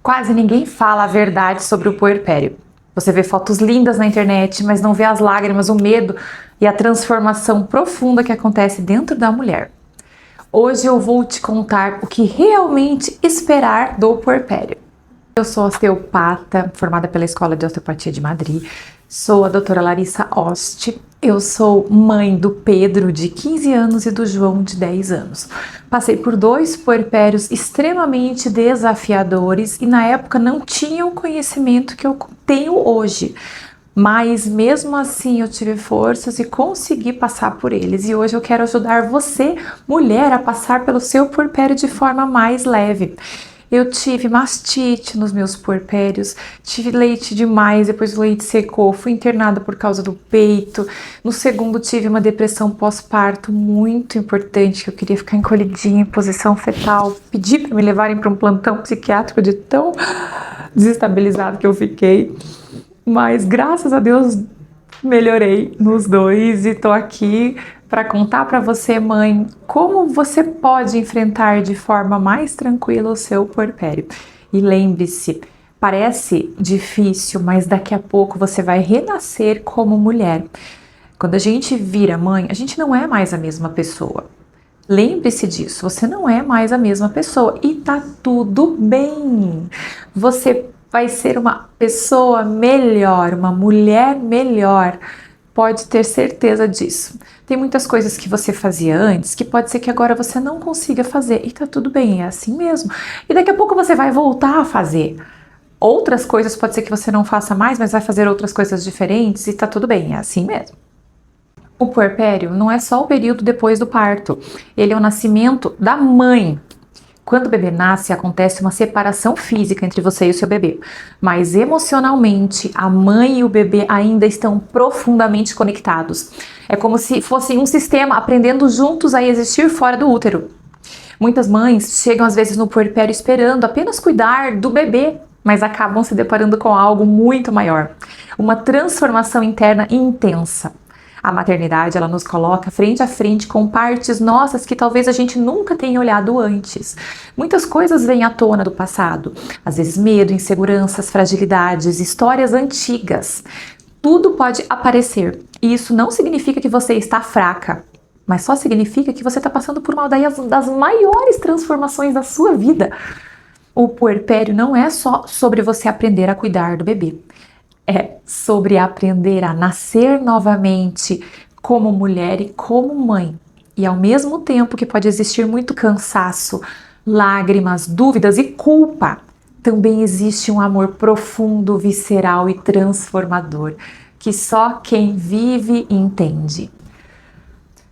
Quase ninguém fala a verdade sobre o puerpério. Você vê fotos lindas na internet, mas não vê as lágrimas, o medo e a transformação profunda que acontece dentro da mulher. Hoje eu vou te contar o que realmente esperar do puerpério. Eu sou osteopata, formada pela Escola de Osteopatia de Madrid. Sou a doutora Larissa Oste. Eu sou mãe do Pedro, de 15 anos, e do João, de 10 anos. Passei por 2 puerpérios extremamente desafiadores e na época não tinha o conhecimento que eu tenho hoje. Mas mesmo assim eu tive forças e consegui passar por eles. E hoje eu quero ajudar você, mulher, a passar pelo seu puerpério de forma mais leve. Eu tive mastite nos meus puerpérios, tive leite demais, depois o leite secou, fui internada por causa do peito. No segundo tive uma depressão pós-parto muito importante, que eu queria ficar encolhidinha em posição fetal. Pedi para me levarem para um plantão psiquiátrico de tão desestabilizado que eu fiquei. Mas graças a Deus melhorei nos 2 e tô aqui para contar para você, mãe, como você pode enfrentar de forma mais tranquila o seu puerpério. E lembre-se, parece difícil, mas daqui a pouco você vai renascer como mulher. Quando a gente vira mãe, a gente não é mais a mesma pessoa. Lembre-se disso, você não é mais a mesma pessoa e tá tudo bem. Você vai ser uma pessoa melhor, uma mulher melhor. Pode ter certeza disso. Tem muitas coisas que você fazia antes que pode ser que agora você não consiga fazer e tá tudo bem, é assim mesmo. E daqui a pouco você vai voltar a fazer. Outras coisas pode ser que você não faça mais, mas vai fazer outras coisas diferentes e tá tudo bem, é assim mesmo. O puerpério não é só o período depois do parto, ele é o nascimento da mãe. Quando o bebê nasce, acontece uma separação física entre você e o seu bebê, mas emocionalmente, a mãe e o bebê ainda estão profundamente conectados. É como se fosse um sistema aprendendo juntos a existir fora do útero. Muitas mães chegam às vezes no puerpério esperando apenas cuidar do bebê, mas acabam se deparando com algo muito maior, uma transformação interna intensa. A maternidade, ela nos coloca frente a frente com partes nossas que talvez a gente nunca tenha olhado antes. Muitas coisas vêm à tona do passado, às vezes medo, inseguranças, fragilidades, histórias antigas. Tudo pode aparecer e isso não significa que você está fraca, mas só significa que você está passando por uma das maiores transformações da sua vida. O puerpério não é só sobre você aprender a cuidar do bebê. É sobre aprender a nascer novamente como mulher e como mãe. E ao mesmo tempo que pode existir muito cansaço, lágrimas, dúvidas e culpa, também existe um amor profundo, visceral e transformador, que só quem vive entende.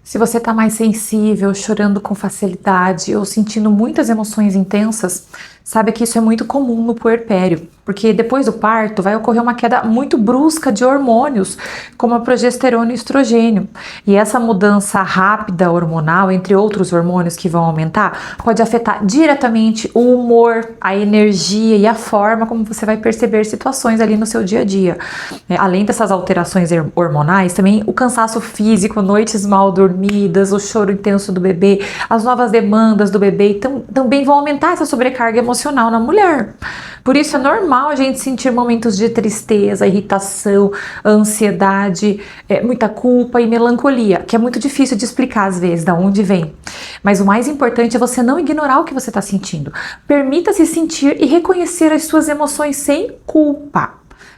Se você está mais sensível, chorando com facilidade ou sentindo muitas emoções intensas, saiba que isso é muito comum no puerpério, porque depois do parto vai ocorrer uma queda muito brusca de hormônios, como a progesterona e o estrogênio. E essa mudança rápida hormonal, entre outros hormônios que vão aumentar, pode afetar diretamente o humor, a energia e a forma como você vai perceber situações ali no seu dia a dia. Além dessas alterações hormonais, também o cansaço físico, noites mal dormidas, o choro intenso do bebê, as novas demandas do bebê também vão aumentar essa sobrecarga emocional na mulher. Por isso é normal a gente sentir momentos de tristeza, irritação, ansiedade, muita culpa e melancolia, que é muito difícil de explicar às vezes, de onde vem. Mas o mais importante é você não ignorar o que você está sentindo. Permita-se sentir e reconhecer as suas emoções sem culpa.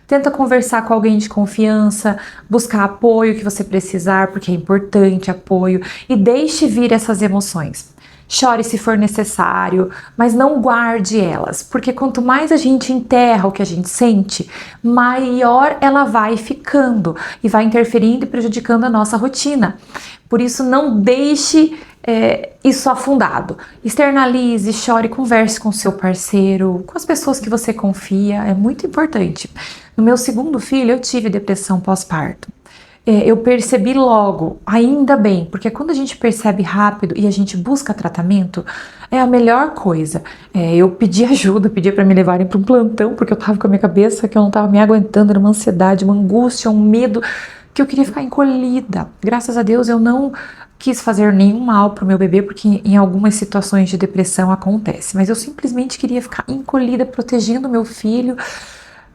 Tenta conversar com alguém de confiança, buscar apoio que você precisar, porque é importante apoio, e deixe vir essas emoções. Chore se for necessário, mas não guarde elas, porque quanto mais a gente enterra o que a gente sente, maior ela vai ficando e vai interferindo e prejudicando a nossa rotina. Por isso, não deixe isso afundado. Externalize, chore, converse com o seu parceiro, com as pessoas que você confia, é muito importante. No meu segundo filho, eu tive depressão pós-parto. Eu percebi logo, ainda bem, porque quando a gente percebe rápido e a gente busca tratamento, é a melhor coisa. Eu pedi ajuda, pedi para me levarem para um plantão, porque eu tava com a minha cabeça que eu não tava me aguentando, era uma ansiedade, uma angústia, um medo, que eu queria ficar encolhida. Graças a Deus eu não quis fazer nenhum mal pro meu bebê, porque em algumas situações de depressão acontece, mas eu simplesmente queria ficar encolhida, protegendo meu filho.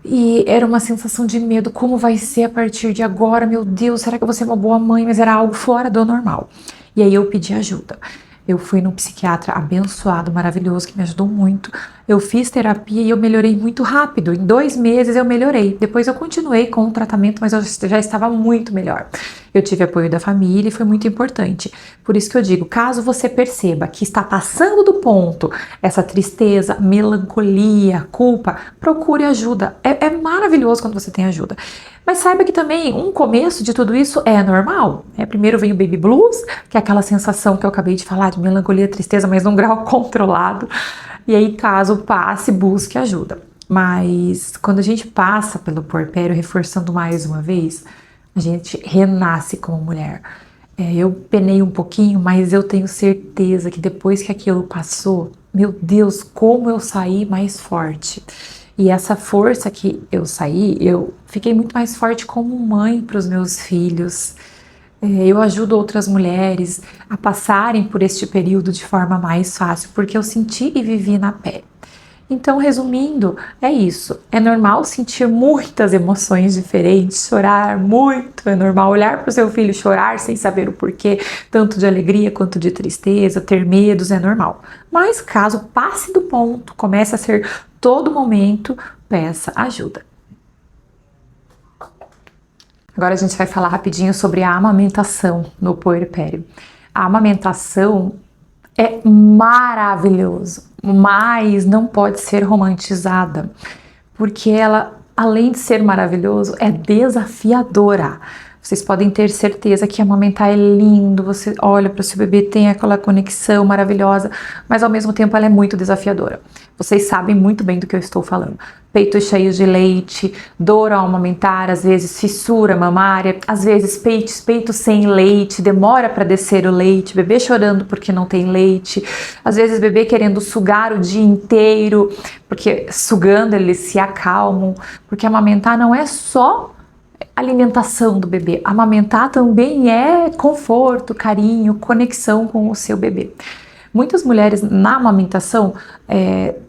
E era uma sensação de medo, como vai ser a partir de agora, meu Deus, será que eu vou ser uma boa mãe? Mas era algo fora do normal. E aí eu pedi ajuda. Eu fui num psiquiatra abençoado, maravilhoso, que me ajudou muito. Eu fiz terapia e eu melhorei muito rápido. Em 2 meses eu melhorei. Depois eu continuei com o tratamento, mas eu já estava muito melhor. Eu tive apoio da família e foi muito importante. Por isso que eu digo, caso você perceba que está passando do ponto, essa tristeza, melancolia, culpa, procure ajuda. É maravilhoso quando você tem ajuda. Mas saiba que também um começo de tudo isso é normal. Primeiro vem o baby blues, que é aquela sensação que eu acabei de falar, de melancolia, tristeza, mas num grau controlado. E aí, caso passe, busque ajuda. Mas quando a gente passa pelo puerpério, reforçando mais uma vez, a gente renasce como mulher. Eu penei um pouquinho, mas eu tenho certeza que depois que aquilo passou, meu Deus, como eu saí mais forte. E essa força que eu saí, eu fiquei muito mais forte como mãe para os meus filhos. Eu ajudo outras mulheres a passarem por este período de forma mais fácil, porque eu senti e vivi na pele. Então, resumindo, é isso. É normal sentir muitas emoções diferentes, chorar muito. É normal olhar para o seu filho chorar sem saber o porquê, tanto de alegria quanto de tristeza, ter medos, é normal. Mas caso passe do ponto, comece a ser todo momento, peça ajuda. Agora a gente vai falar rapidinho sobre a amamentação no puerpério. A amamentação é maravilhoso, mas não pode ser romantizada, porque ela, além de ser maravilhoso, é desafiadora. Vocês podem ter certeza que amamentar é lindo, você olha para o seu bebê, tem aquela conexão maravilhosa, mas ao mesmo tempo ela é muito desafiadora. Vocês sabem muito bem do que eu estou falando. Peito cheio de leite, dor ao amamentar, às vezes fissura mamária, às vezes peito sem leite, demora para descer o leite, bebê chorando porque não tem leite, às vezes bebê querendo sugar o dia inteiro, porque sugando eles se acalmam, porque amamentar não é só alimentação do bebê, amamentar também é conforto, carinho, conexão com o seu bebê. Muitas mulheres na amamentação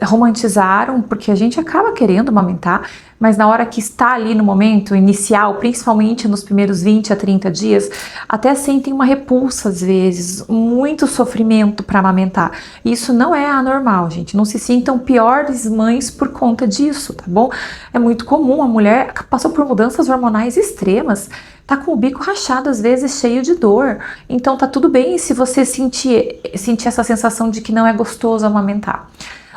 romantizaram, porque a gente acaba querendo amamentar, mas na hora que está ali no momento inicial, principalmente nos primeiros 20 a 30 dias, até sentem uma repulsa às vezes, muito sofrimento para amamentar. Isso não é anormal, gente. Não se sintam piores mães por conta disso, tá bom? É muito comum, a mulher passou por mudanças hormonais extremas, tá com o bico rachado, às vezes cheio de dor. Então tá tudo bem se você sentir essa sensação de que não é gostoso amamentar.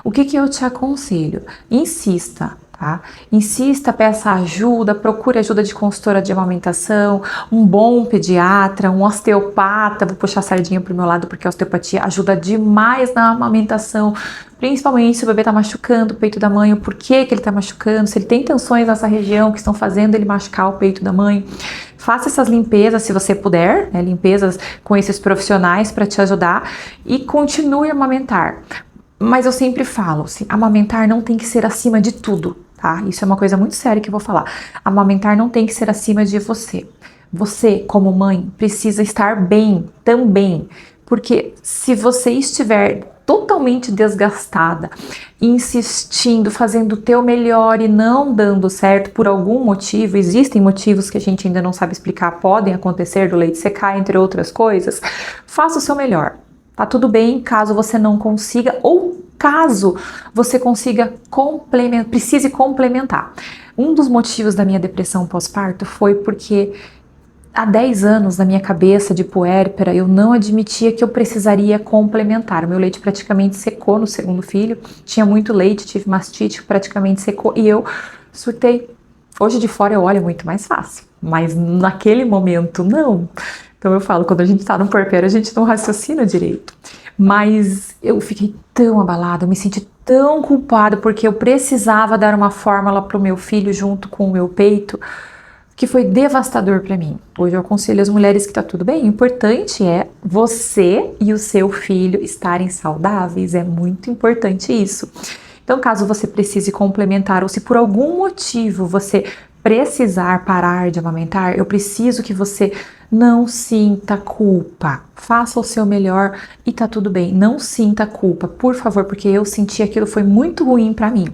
O que eu te aconselho? Insista, tá? Insista, peça ajuda, procure ajuda de consultora de amamentação, um bom pediatra, um osteopata. Vou puxar a sardinha pro meu lado porque a osteopatia ajuda demais na amamentação, principalmente se o bebê tá machucando o peito da mãe, o porquê que ele tá machucando, se ele tem tensões nessa região que estão fazendo ele machucar o peito da mãe. Faça essas limpezas se você puder, limpezas com esses profissionais para te ajudar e continue a amamentar. Mas eu sempre falo, assim, amamentar não tem que ser acima de tudo, tá? Isso é uma coisa muito séria que eu vou falar. Amamentar não tem que ser acima de você. Você, como mãe, precisa estar bem também, porque se você estiver totalmente desgastada, insistindo, fazendo o teu melhor e não dando certo por algum motivo, existem motivos que a gente ainda não sabe explicar, podem acontecer, do leite secar, entre outras coisas, faça o seu melhor. Tá tudo bem caso você não consiga ou caso você consiga precise complementar. Um dos motivos da minha depressão pós-parto foi porque há 10 anos na minha cabeça de puérpera eu não admitia que eu precisaria complementar. O meu leite praticamente secou no segundo filho, tinha muito leite, tive mastite, praticamente secou e eu surtei. Hoje de fora eu olho muito mais fácil, mas naquele momento não. Então eu falo, quando a gente tá no puerpério, a gente não raciocina direito. Mas eu fiquei tão abalada, eu me senti tão culpada, porque eu precisava dar uma fórmula pro meu filho junto com o meu peito, que foi devastador para mim. Hoje eu aconselho as mulheres que tá tudo bem. O importante é você e o seu filho estarem saudáveis, é muito importante isso. Então, caso você precise complementar, ou se por algum motivo você precisar parar de amamentar, eu preciso que você não sinta culpa. Faça o seu melhor e tá tudo bem. Não sinta culpa, por favor, porque eu senti aquilo, foi muito ruim pra mim.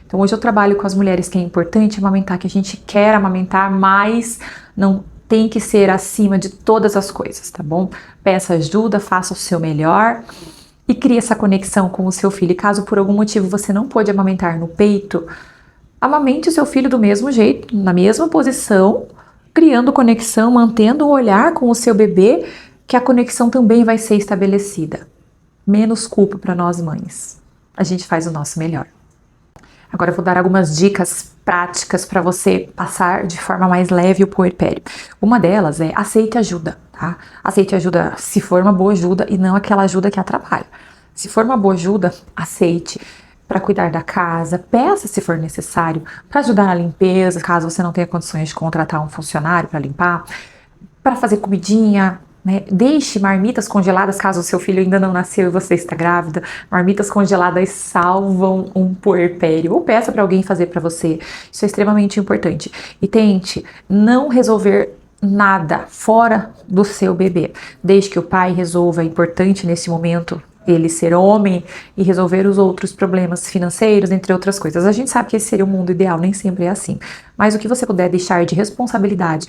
Então hoje eu trabalho com as mulheres que é importante amamentar, que a gente quer amamentar, mas não tem que ser acima de todas as coisas, tá bom? Peça ajuda, faça o seu melhor e crie essa conexão com o seu filho. E caso por algum motivo você não pôde amamentar no peito, amamente o seu filho do mesmo jeito, na mesma posição, criando conexão, mantendo o olhar com o seu bebê, que a conexão também vai ser estabelecida. Menos culpa para nós mães. A gente faz o nosso melhor. Agora eu vou dar algumas dicas práticas para você passar de forma mais leve o puerpério. Uma delas é aceite ajuda, tá? Aceite ajuda se for uma boa ajuda e não aquela ajuda que atrapalha. Se for uma boa ajuda, aceite para cuidar da casa, peça se for necessário, para ajudar na limpeza, caso você não tenha condições de contratar um funcionário para limpar, para fazer comidinha, né? Deixe marmitas congeladas caso o seu filho ainda não nasceu e você está grávida. Marmitas congeladas salvam um puerpério. Ou peça para alguém fazer para você. Isso é extremamente importante. E tente não resolver nada fora do seu bebê. Desde que o pai resolva, é importante nesse momento ele ser homem e resolver os outros problemas financeiros, entre outras coisas. A gente sabe que esse seria o mundo ideal, nem sempre é assim. Mas o que você puder deixar de responsabilidade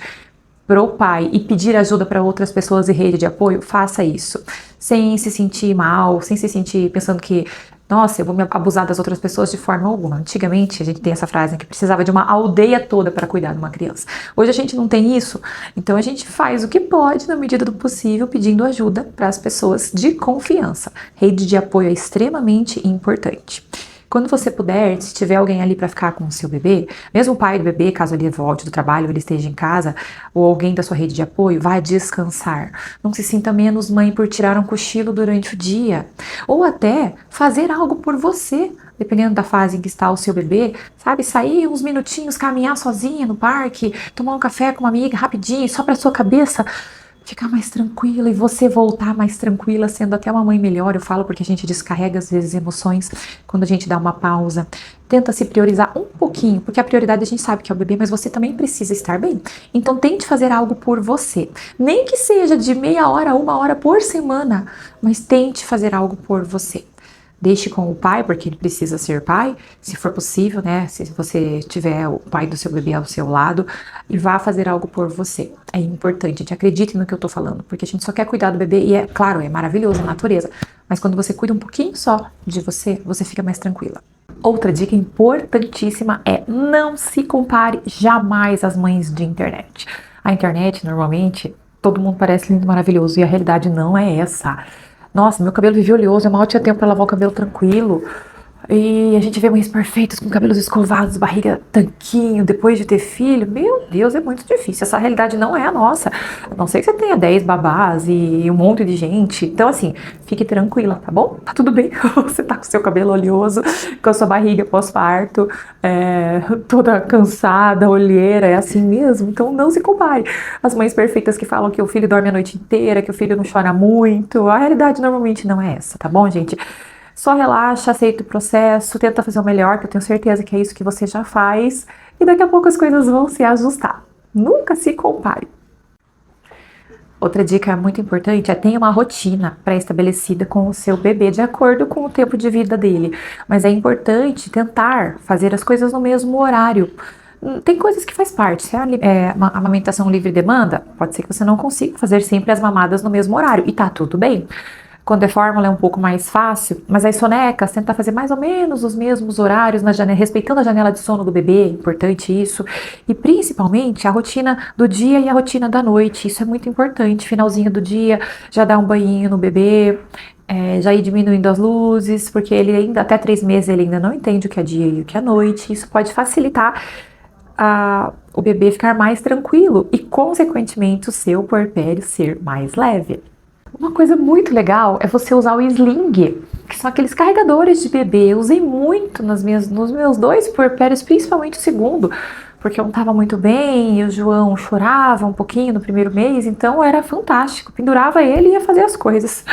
pro pai e pedir ajuda para outras pessoas e rede de apoio, faça isso. Sem se sentir mal, sem se sentir pensando que, nossa, eu vou me abusar das outras pessoas de forma alguma. Antigamente, a gente tem essa frase, né, que precisava de uma aldeia toda para cuidar de uma criança. Hoje a gente não tem isso, então a gente faz o que pode, na medida do possível, pedindo ajuda para as pessoas de confiança. Rede de apoio é extremamente importante. Quando você puder, se tiver alguém ali para ficar com o seu bebê, mesmo o pai do bebê, caso ele volte do trabalho, ele esteja em casa, ou alguém da sua rede de apoio, vai descansar. Não se sinta menos mãe por tirar um cochilo durante o dia. Ou até fazer algo por você, dependendo da fase em que está o seu bebê, sabe? Sair uns minutinhos, caminhar sozinha no parque, tomar um café com uma amiga rapidinho, só para sua cabeça ficar mais tranquila e você voltar mais tranquila, sendo até uma mãe melhor. Eu falo porque a gente descarrega às vezes emoções quando a gente dá uma pausa. Tenta se priorizar um pouquinho, porque a prioridade a gente sabe que é o bebê, mas você também precisa estar bem. Então tente fazer algo por você. Nem que seja de meia hora a 1 hora por semana, mas tente fazer algo por você. Deixe com o pai, porque ele precisa ser pai, se for possível, né? Se você tiver o pai do seu bebê ao seu lado, e vá fazer algo por você. É importante, gente, acredite no que eu tô falando, porque a gente só quer cuidar do bebê, e é claro, é maravilhoso a natureza, mas quando você cuida um pouquinho só de você, você fica mais tranquila. Outra dica importantíssima é não se compare jamais às mães de internet. A internet, normalmente, todo mundo parece lindo e maravilhoso, e a realidade não é essa. Nossa, meu cabelo vivia oleoso, eu mal tinha tempo para lavar o cabelo tranquilo. E a gente vê mães perfeitas com cabelos escovados, barriga tanquinho, depois de ter filho. Meu Deus, é muito difícil. Essa realidade não é a nossa. A não ser que você tenha 10 babás e um monte de gente. Então, assim, fique tranquila, tá bom? Tá tudo bem. Você tá com seu cabelo oleoso, com a sua barriga pós-parto, toda cansada, olheira, é assim mesmo. Então, não se compare. As mães perfeitas que falam que o filho dorme a noite inteira, que o filho não chora muito. A realidade normalmente não é essa, tá bom, gente? Só relaxa, aceita o processo, tenta fazer o melhor, que eu tenho certeza que é isso que você já faz, e daqui a pouco as coisas vão se ajustar. Nunca se compare. Outra dica muito importante é tenha uma rotina pré-estabelecida com o seu bebê, de acordo com o tempo de vida dele. Mas é importante tentar fazer as coisas no mesmo horário. Tem coisas que faz parte. Se é uma amamentação livre demanda, pode ser que você não consiga fazer sempre as mamadas no mesmo horário, e tá tudo bem. Quando é fórmula é um pouco mais fácil, mas as sonecas, tentar fazer mais ou menos os mesmos horários, respeitando a janela de sono do bebê, é importante isso. E principalmente a rotina do dia e a rotina da noite, isso é muito importante. Finalzinho do dia, já dá um banhinho no bebê, já ir diminuindo as luzes, porque ele ainda, até 3 meses, ele ainda não entende o que é dia e o que é noite. Isso pode facilitar o bebê ficar mais tranquilo e, consequentemente, o seu puerpério ser mais leve. Uma coisa muito legal é você usar o sling, que são aqueles carregadores de bebê. Eu usei muito nos meus 2 puerpérios, principalmente o segundo, porque eu não estava muito bem e o João chorava um pouquinho no primeiro mês, então era fantástico. Pendurava ele e ia fazer as coisas.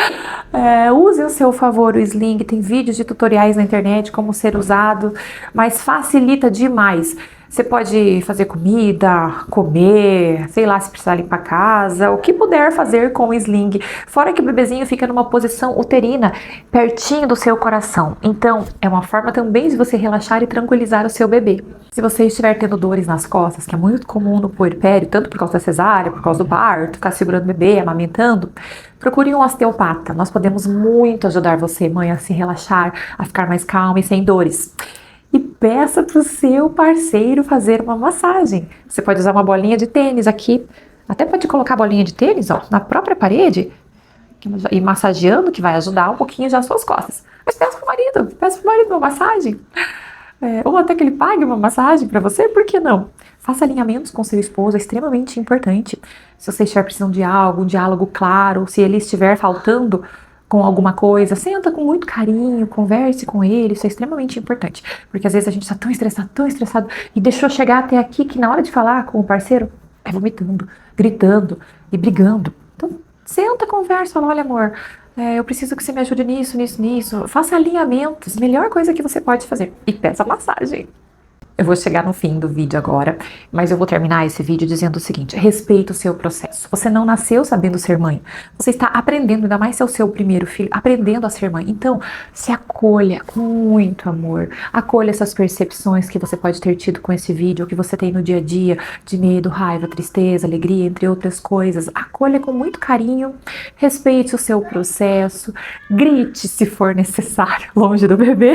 Use ao seu favor o sling, tem vídeos de tutoriais na internet como ser usado, mas facilita demais. Você pode fazer comida, comer, sei lá, se precisar limpar a casa, o que puder fazer com o sling. Fora que o bebezinho fica numa posição uterina, pertinho do seu coração. Então, é uma forma também de você relaxar e tranquilizar o seu bebê. Se você estiver tendo dores nas costas, que é muito comum no puerpério, tanto por causa da cesárea, por causa do parto, ficar segurando o bebê, amamentando, procure um osteopata. Nós podemos muito ajudar você, mãe, a se relaxar, a ficar mais calma e sem dores. E peça para o seu parceiro fazer uma massagem. Você pode usar uma bolinha de tênis aqui, até pode colocar a bolinha de tênis, ó, na própria parede e massageando, que vai ajudar um pouquinho já as suas costas. Mas peça pro marido uma massagem. Ou até que ele pague uma massagem para você, por que não? Faça alinhamentos com seu esposo, é extremamente importante. Se você estiver precisando de algo, um diálogo claro, se ele estiver faltando com alguma coisa, senta com muito carinho, converse com ele, isso é extremamente importante. Porque às vezes a gente está tão estressado, e deixou chegar até aqui que na hora de falar com o parceiro, é vomitando, gritando e brigando. Então, senta, conversa, fala, olha amor, eu preciso que você me ajude nisso. Faça alinhamentos, melhor coisa que você pode fazer. E peça massagem. Eu vou chegar no fim do vídeo agora, mas eu vou terminar esse vídeo dizendo o seguinte: respeita o seu processo. Você não nasceu sabendo ser mãe. Você está aprendendo, ainda mais se é o seu primeiro filho, aprendendo a ser mãe. Então, se acolha com muito amor. Acolha essas percepções que você pode ter tido com esse vídeo, que você tem no dia a dia, de medo, raiva, tristeza, alegria, entre outras coisas. Acolha com muito carinho, respeite o seu processo, grite se for necessário, longe do bebê.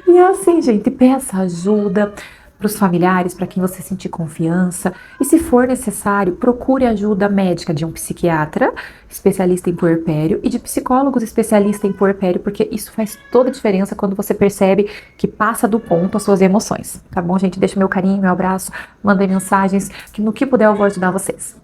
E é assim, gente, peça ajuda para os familiares, para quem você sentir confiança. E se for necessário, procure ajuda médica de um psiquiatra, especialista em puerpério, e de psicólogos especialistas em puerpério, porque isso faz toda a diferença quando você percebe que passa do ponto as suas emoções. Tá bom, gente? Deixa meu carinho, meu abraço, mandem mensagens, que no que puder eu vou ajudar vocês.